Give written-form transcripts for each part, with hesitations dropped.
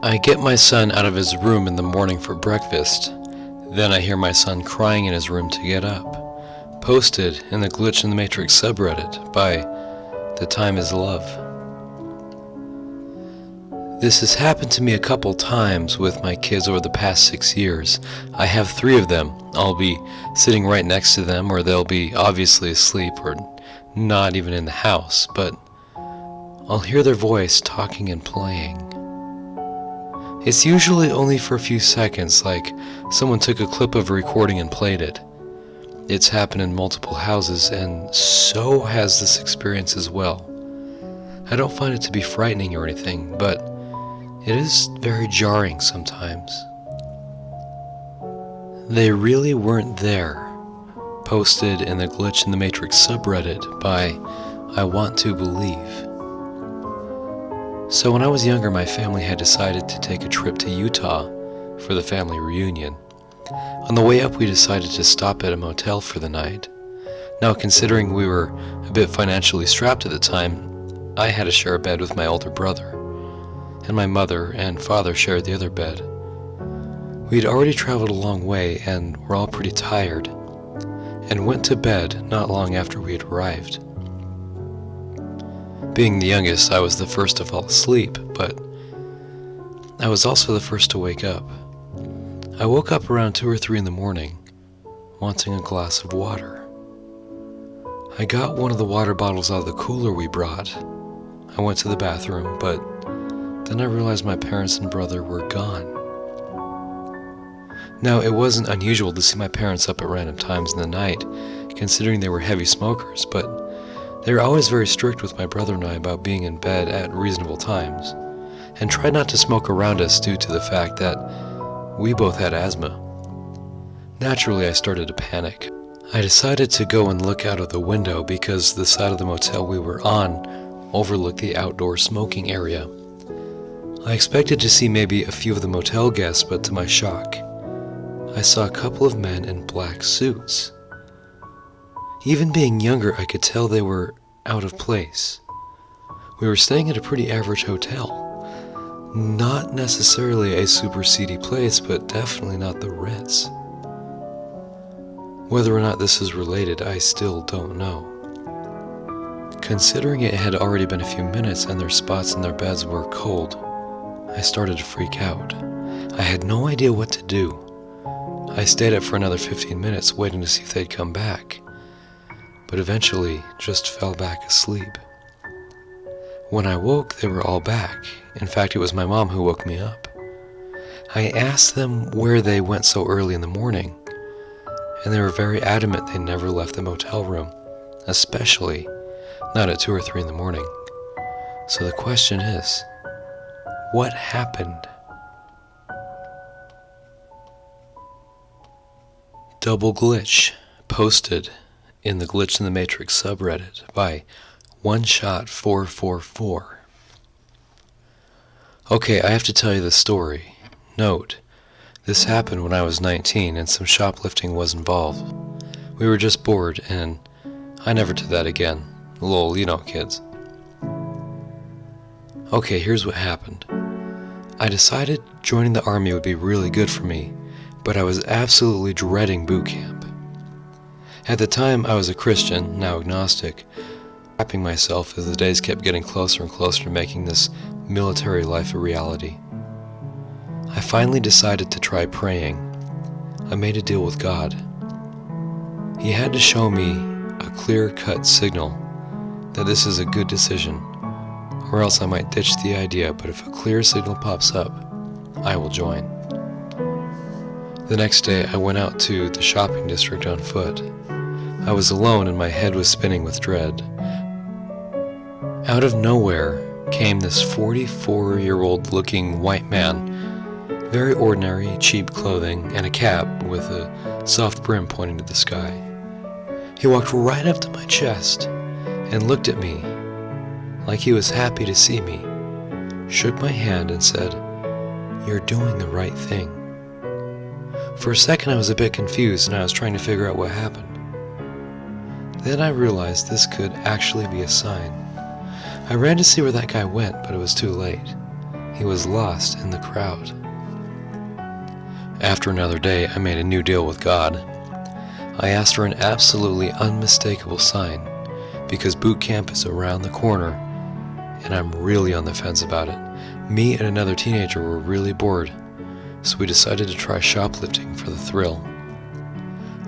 I get my son out of his room in the morning for breakfast. Then I hear my son crying in his room to get up. Posted in the Glitch in the Matrix subreddit by The Time Is Love. This has happened to me a couple times with my kids over the past 6 years. I have 3 of them. I'll be sitting right next to them, or they'll be obviously asleep or not even in the house, but I'll hear their voice talking and playing. It's usually only for a few seconds, like someone took a clip of a recording and played it. It's happened in multiple houses, and so has this experience as well. I don't find it to be frightening or anything, but it is very jarring sometimes. They really weren't there. Posted in the Glitch in the Matrix subreddit by I Want to Believe. So when I was younger, my family had decided to take a trip to Utah for the family reunion. On the way up, we decided to stop at a motel for the night. Now, considering we were a bit financially strapped at the time, I had to share a bed with my older brother, and my mother and father shared the other bed. We had already traveled a long way and were all pretty tired, and went to bed not long after we had arrived. Being the youngest, I was the first to fall asleep, but I was also the first to wake up. I woke up around 2 or 3 in the morning, wanting a glass of water. I got one of the water bottles out of the cooler we brought. I went to the bathroom, but then I realized my parents and brother were gone. Now, it wasn't unusual to see my parents up at random times in the night, considering they were heavy smokers, but they were always very strict with my brother and I about being in bed at reasonable times, and tried not to smoke around us due to the fact that we both had asthma. Naturally, I started to panic. I decided to go and look out of the window because the side of the motel we were on overlooked the outdoor smoking area. I expected to see maybe a few of the motel guests, but to my shock, I saw a couple of men in black suits. Even being younger, I could tell they were out of place. We were staying at a pretty average hotel. Not necessarily a super seedy place, but definitely not the Ritz. Whether or not this is related, I still don't know. Considering it had already been a few minutes and their spots in their beds were cold, I started to freak out. I had no idea what to do. I stayed up for another 15 minutes waiting to see if they'd come back, but eventually just fell back asleep. When I woke, they were all back. In fact, it was my mom who woke me up. I asked them where they went so early in the morning, and they were very adamant they never left the motel room, especially not at 2 or 3 in the morning. So the question is, what happened? Double Glitch, posted in the Glitch in the Matrix subreddit by OneShot444. Okay, I have to tell you the story. Note, this happened when I was 19 and some shoplifting was involved. We were just bored and I never did that again. Lol, you know, kids. Okay, here's what happened. I decided joining the army would be really good for me, but I was absolutely dreading boot camp. At the time, I was a Christian, now agnostic, trapping myself as the days kept getting closer and closer to making this military life a reality. I finally decided to try praying. I made a deal with God. He had to show me a clear-cut signal that this is a good decision, or else I might ditch the idea, but if a clear signal pops up, I will join. The next day, I went out to the shopping district on foot. I was alone and my head was spinning with dread. Out of nowhere came this 44-year-old looking white man, very ordinary, cheap clothing, and a cap with a soft brim pointing to the sky. He walked right up to my chest and looked at me like he was happy to see me, shook my hand and said, "You're doing the right thing." For a second I was a bit confused and I was trying to figure out what happened. Then I realized this could actually be a sign. I ran to see where that guy went, but it was too late. He was lost in the crowd. After another day, I made a new deal with God. I asked for an absolutely unmistakable sign, because boot camp is around the corner, and I'm really on the fence about it. Me and another teenager were really bored, so we decided to try shoplifting for the thrill.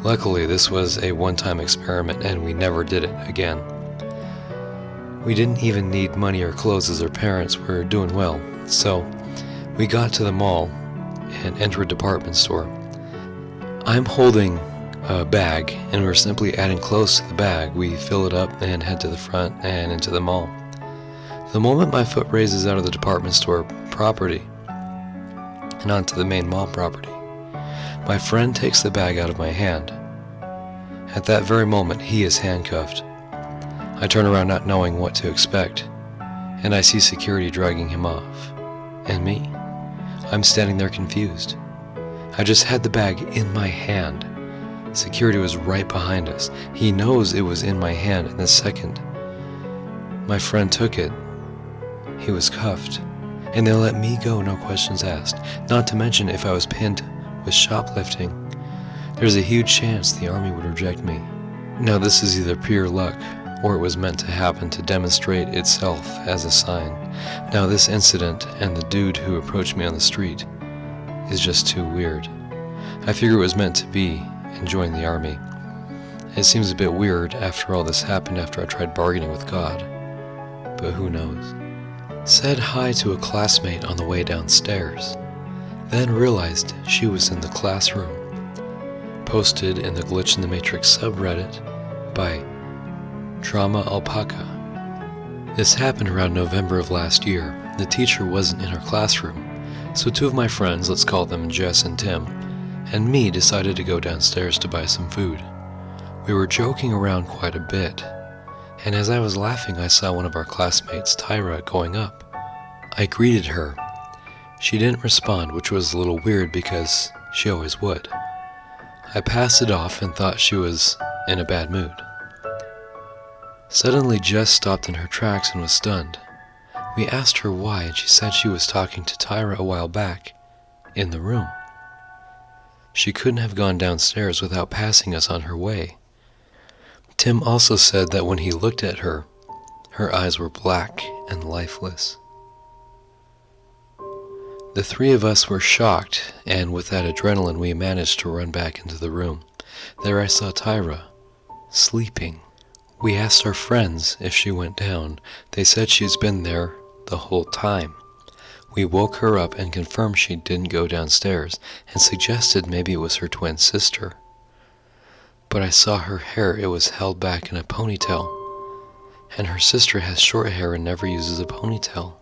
Luckily, this was a one-time experiment, and we never did it again. We didn't even need money or clothes as our parents were doing well, so we got to the mall and entered a department store. I'm holding a bag, and we're simply adding clothes to the bag. We fill it up and head to the front and into the mall. The moment my foot raises out of the department store property and onto the main mall property, my friend takes the bag out of my hand. At that very moment, he is handcuffed. I turn around not knowing what to expect, and I see security dragging him off. And me? I'm standing there confused. I just had the bag in my hand. Security was right behind us. He knows it was in my hand, and the second my friend took it, he was cuffed. And they let me go, no questions asked. Not to mention, if I was pinned with shoplifting, there's a huge chance the army would reject me. Now this is either pure luck, or it was meant to happen to demonstrate itself as a sign. Now this incident and the dude who approached me on the street is just too weird. I figure it was meant to be and joined the army. It seems a bit weird after all this happened after I tried bargaining with God, but who knows. Said hi to a classmate on the way downstairs, then realized she was in the classroom. Posted in the Glitch in the Matrix subreddit by Drama Alpaca. This happened around November of last year. The teacher wasn't in her classroom, so two of my friends, let's call them Jess and Tim, and me decided to go downstairs to buy some food. We were joking around quite a bit, and as I was laughing, I saw one of our classmates, Tyra, going up. I greeted her. She didn't respond, which was a little weird because she always would. I passed it off and thought she was in a bad mood. Suddenly, Jess stopped in her tracks and was stunned. We asked her why, and she said she was talking to Tyra a while back, in the room. She couldn't have gone downstairs without passing us on her way. Tim also said that when he looked at her, her eyes were black and lifeless. The three of us were shocked, and with that adrenaline we managed to run back into the room. There I saw Tyra, sleeping. We asked our friends if she went down. They said she's been there the whole time. We woke her up and confirmed she didn't go downstairs, and suggested maybe it was her twin sister. But I saw her hair, it was held back in a ponytail, and her sister has short hair and never uses a ponytail.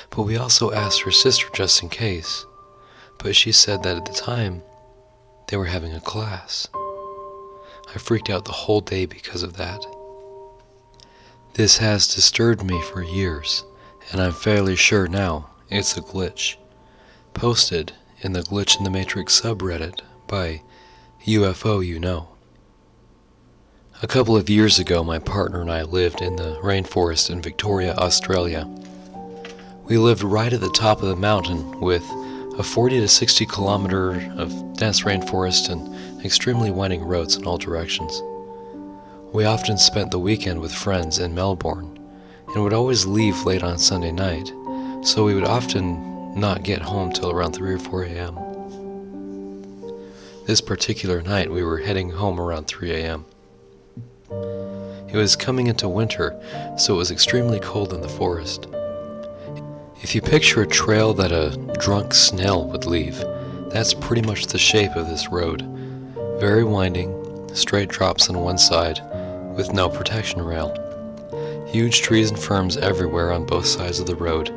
But we also asked her sister just in case, but she said that at the time, they were having a class. I freaked out the whole day because of that. This has disturbed me for years, and I'm fairly sure now it's a glitch. Posted in the Glitch in the Matrix subreddit by UFO You Know. A couple of years ago, my partner and I lived in the rainforest in Victoria, Australia. We lived right at the top of the mountain with a 40 to 60 kilometer of dense rainforest and extremely winding roads in all directions. We often spent the weekend with friends in Melbourne and would always leave late on Sunday night, so we would often not get home till around 3 or 4 a.m. This particular night we were heading home around 3 a.m. It was coming into winter, so it was extremely cold in the forest. If you picture a trail that a drunk snail would leave, that's pretty much the shape of this road. Very winding, straight drops on one side, with no protection rail. Huge trees and ferns everywhere on both sides of the road,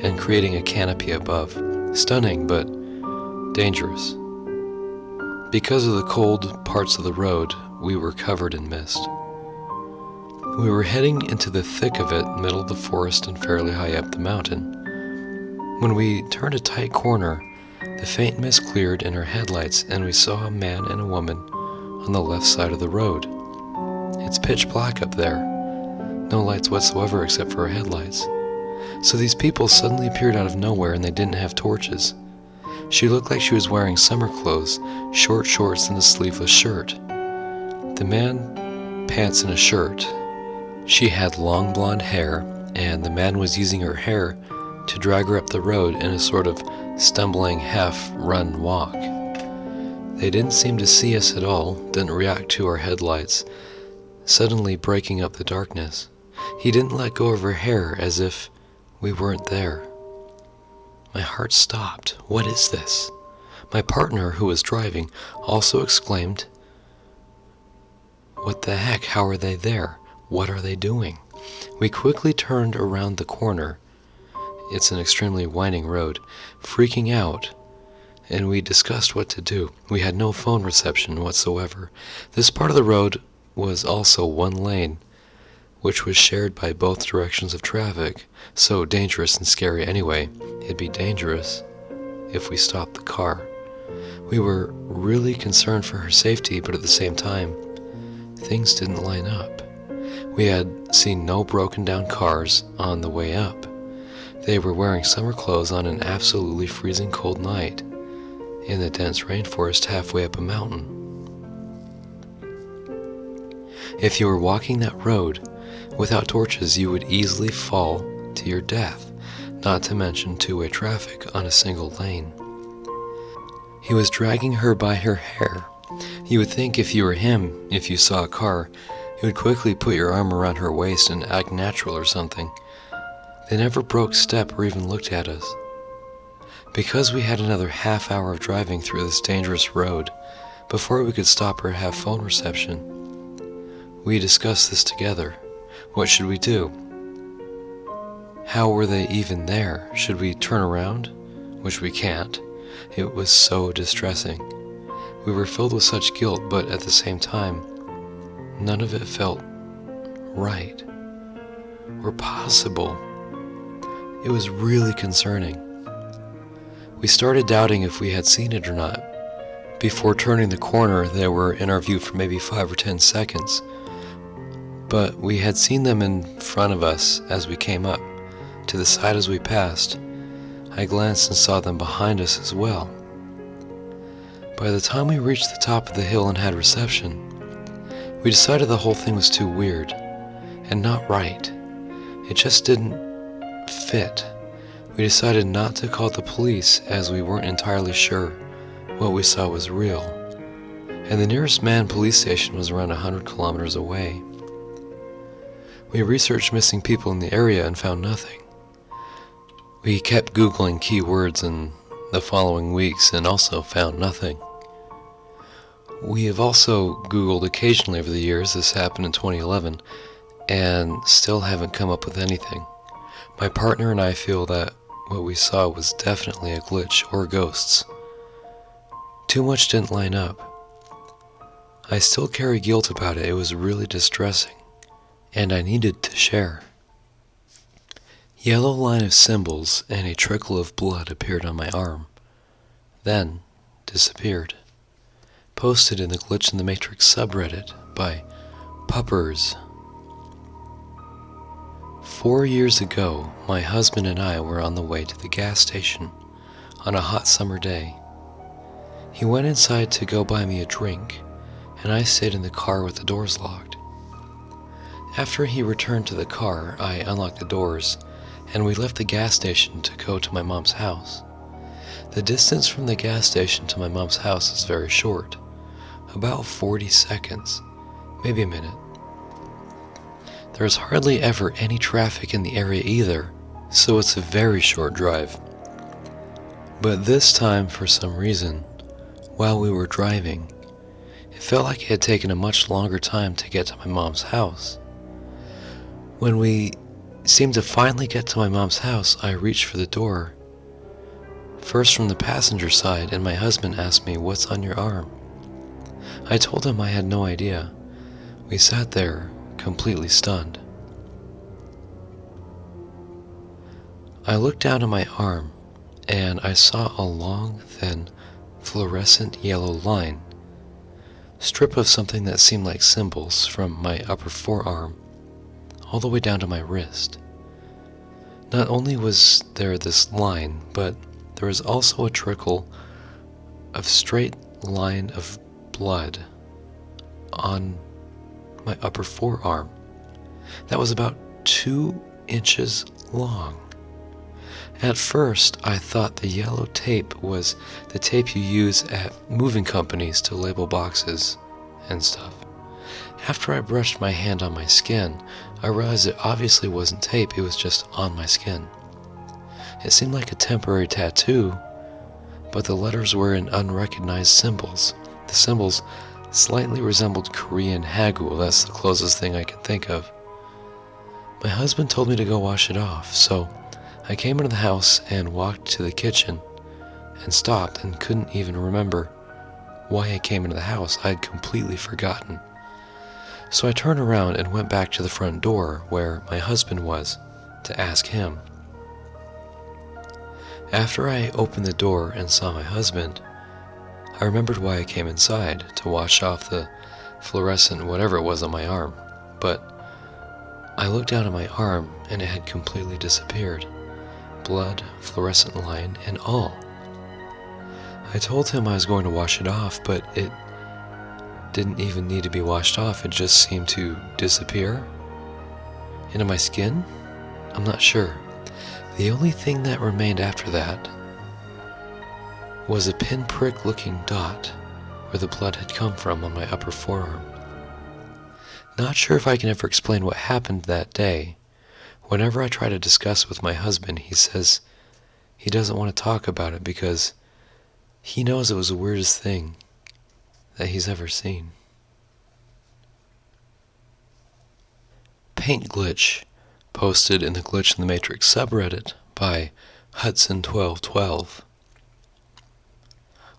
and creating a canopy above. Stunning, but dangerous. Because of the cold parts of the road, we were covered in mist. We were heading into the thick of it, middle of the forest and fairly high up the mountain. When we turned a tight corner, the faint mist cleared in our headlights, and we saw a man and a woman on the left side of the road. It's pitch black up there. No lights whatsoever except for our headlights. So these people suddenly appeared out of nowhere and they didn't have torches. She looked like she was wearing summer clothes, short shorts and a sleeveless shirt. The man, pants and a shirt. She had long blonde hair, and the man was using her hair to drag her up the road in a sort of stumbling half-run walk. They didn't seem to see us at all, didn't react to our headlights, suddenly breaking up the darkness. He didn't let go of her hair as if we weren't there. My heart stopped. What is this? My partner, who was driving, also exclaimed, "What the heck? How are they there? What are they doing?" We quickly turned around the corner. It's an extremely winding road, freaking out, and we discussed what to do. We had no phone reception whatsoever. This part of the road was also one lane, which was shared by both directions of traffic, so dangerous and scary anyway. It'd be dangerous if we stopped the car. We were really concerned for her safety, but at the same time, things didn't line up. We had seen no broken down cars on the way up. They were wearing summer clothes on an absolutely freezing cold night in the dense rainforest halfway up a mountain. If you were walking that road without torches, you would easily fall to your death, not to mention two-way traffic on a single lane. He was dragging her by her hair. You would think if you were him, if you saw a car, you would quickly put your arm around her waist and act natural or something. They never broke step or even looked at us. Because we had another half hour of driving through this dangerous road before we could stop or have phone reception, we discussed this together. What should we do? How were they even there? Should we turn around? Which we can't. It was so distressing. We were filled with such guilt, but at the same time, none of it felt right or possible. It was really concerning. We started doubting if we had seen it or not. Before turning the corner, they were in our view for maybe 5 or 10 seconds. But we had seen them in front of us as we came up. To the side as we passed, I glanced and saw them behind us as well. By the time we reached the top of the hill and had reception, we decided the whole thing was too weird and not right. It just didn't fit. We decided not to call the police as we weren't entirely sure what we saw was real, and the nearest manned police station was around 100 kilometers away. We researched missing people in the area and found nothing. We kept Googling keywords in the following weeks and also found nothing. We have also Googled occasionally over the years. This happened in 2011, and still haven't come up with anything. My partner and I feel that what we saw was definitely a glitch or ghosts. Too much didn't line up. I still carry guilt about it. It was really distressing, and I needed to share. Yellow line of symbols and a trickle of blood appeared on my arm, then disappeared. Posted in the Glitch in the Matrix subreddit by Puppers. 4 years ago, my husband and I were on the way to the gas station on a hot summer day. He went inside to go buy me a drink, and I stayed in the car with the doors locked. After he returned to the car, I unlocked the doors, and we left the gas station to go to my mom's house. The distance from the gas station to my mom's house is very short, about 40 seconds, maybe a minute. There is hardly ever any traffic in the area either, so it's a very short drive. But this time, for some reason, while we were driving, it felt like it had taken a much longer time to get to my mom's house. When we seemed to finally get to my mom's house, I reached for the door, first from the passenger side, and my husband asked me, "What's on your arm?" I told him I had no idea. We sat there, completely stunned. I looked down at my arm, and I saw a long, thin, fluorescent yellow line, strip of something that seemed like symbols from my upper forearm all the way down to my wrist. Not only was there this line, but there was also a trickle of straight line of blood on my upper forearm that was about 2 inches long. At first, I thought the yellow tape was the tape you use at moving companies to label boxes and stuff. After I brushed my hand on my skin, I realized it obviously wasn't tape, it was just on my skin. It seemed like a temporary tattoo, but the letters were in unrecognized symbols. The symbols slightly resembled Korean hagul, that's the closest thing I can think of. My husband told me to go wash it off, so I came into the house and walked to the kitchen and stopped and couldn't even remember why I came into the house. I had completely forgotten. So I turned around and went back to the front door where my husband was to ask him. After I opened the door and saw my husband, I remembered why I came inside, to wash off the fluorescent whatever it was on my arm. But I looked down at my arm and it had completely disappeared. Blood, fluorescent line, and all. I told him I was going to wash it off, but it didn't even need to be washed off. It just seemed to disappear into my skin? I'm not sure. The only thing that remained after that was a pinprick looking dot where the blood had come from on my upper forearm. Not sure if I can ever explain what happened that day. Whenever I try to discuss with my husband, he says he doesn't want to talk about it because he knows it was the weirdest thing that he's ever seen. Paint glitch, posted in the Glitch in the Matrix subreddit by Hudson1212.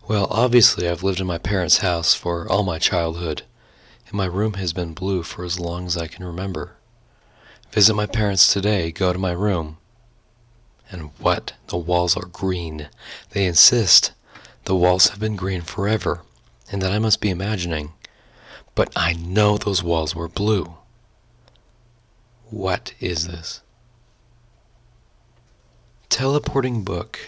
Well, obviously I've lived in my parents' house for all my childhood, and my room has been blue for as long as I can remember. Visit my parents today, go to my room, and what? The walls are green. They insist the walls have been green forever, and that I must be imagining. But I know those walls were blue. What is this? Teleporting book,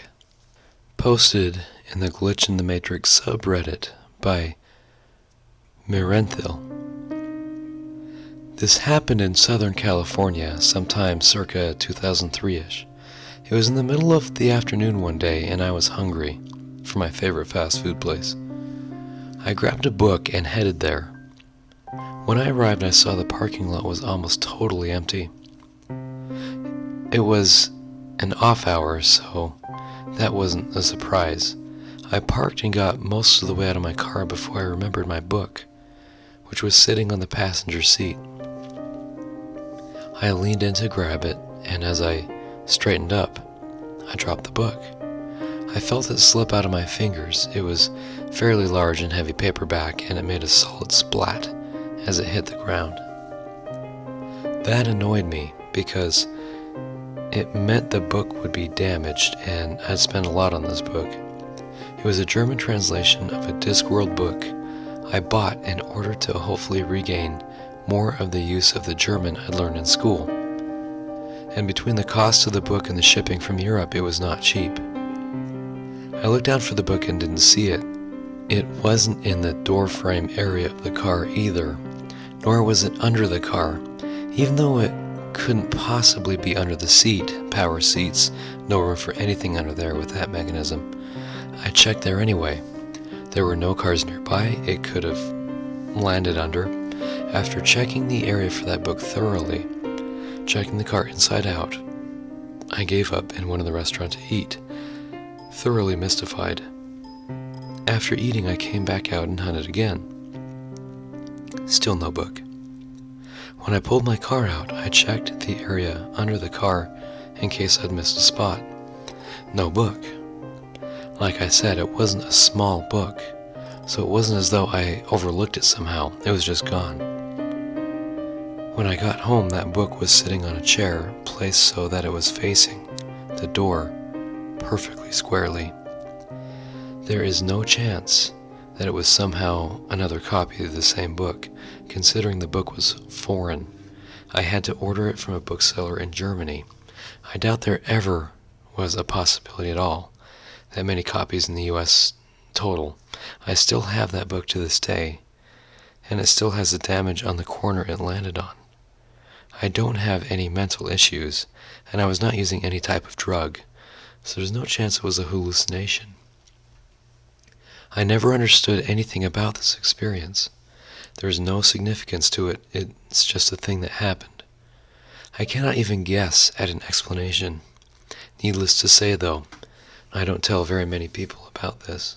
posted in the Glitch in the Matrix subreddit by Mirenthil. This happened in Southern California sometime circa 2003-ish. It was in the middle of the afternoon one day and I was hungry for my favorite fast food place. I grabbed a book and headed there. When I arrived, I saw the parking lot was almost totally empty. It was an off hour, so that wasn't a surprise. I parked and got most of the way out of my car before I remembered my book, which was sitting on the passenger seat. I leaned in to grab it, and as I straightened up, I dropped the book. I felt it slip out of my fingers. It was fairly large and heavy paperback, and it made a solid splat as it hit the ground. That annoyed me because it meant the book would be damaged, and I'd spent a lot on this book. It was a German translation of a Discworld book I bought in order to hopefully regain more of the use of the German I'd learned in school. And between the cost of the book and the shipping from Europe, it was not cheap. I looked down for the book and didn't see it. It wasn't in the door frame area of the car either, nor was it under the car, even though it couldn't possibly be under the seat. Power seats, no room for anything under there with that mechanism. I checked there anyway. There were no cars nearby it could have landed under. After checking the area for that book thoroughly, checking the car inside out, I gave up and went to the restaurant to eat, thoroughly mystified. After eating, I came back out and hunted again. Still no book. When I pulled my car out, I checked the area under the car in case I'd missed a spot. No book. Like I said, it wasn't a small book, so it wasn't as though I overlooked it somehow. It was just gone. When I got home, that book was sitting on a chair, placed so that it was facing the door perfectly squarely. There is no chance that it was somehow another copy of the same book, considering the book was foreign. I had to order it from a bookseller in Germany. I doubt there ever was a possibility at all. That many copies in the US total. I still have that book to this day, and it still has the damage on the corner it landed on. I don't have any mental issues, and I was not using any type of drug, so there's no chance it was a hallucination. I never understood anything about this experience. There is no significance to it. It's just a thing that happened. I cannot even guess at an explanation. Needless to say, though, I don't tell very many people about this.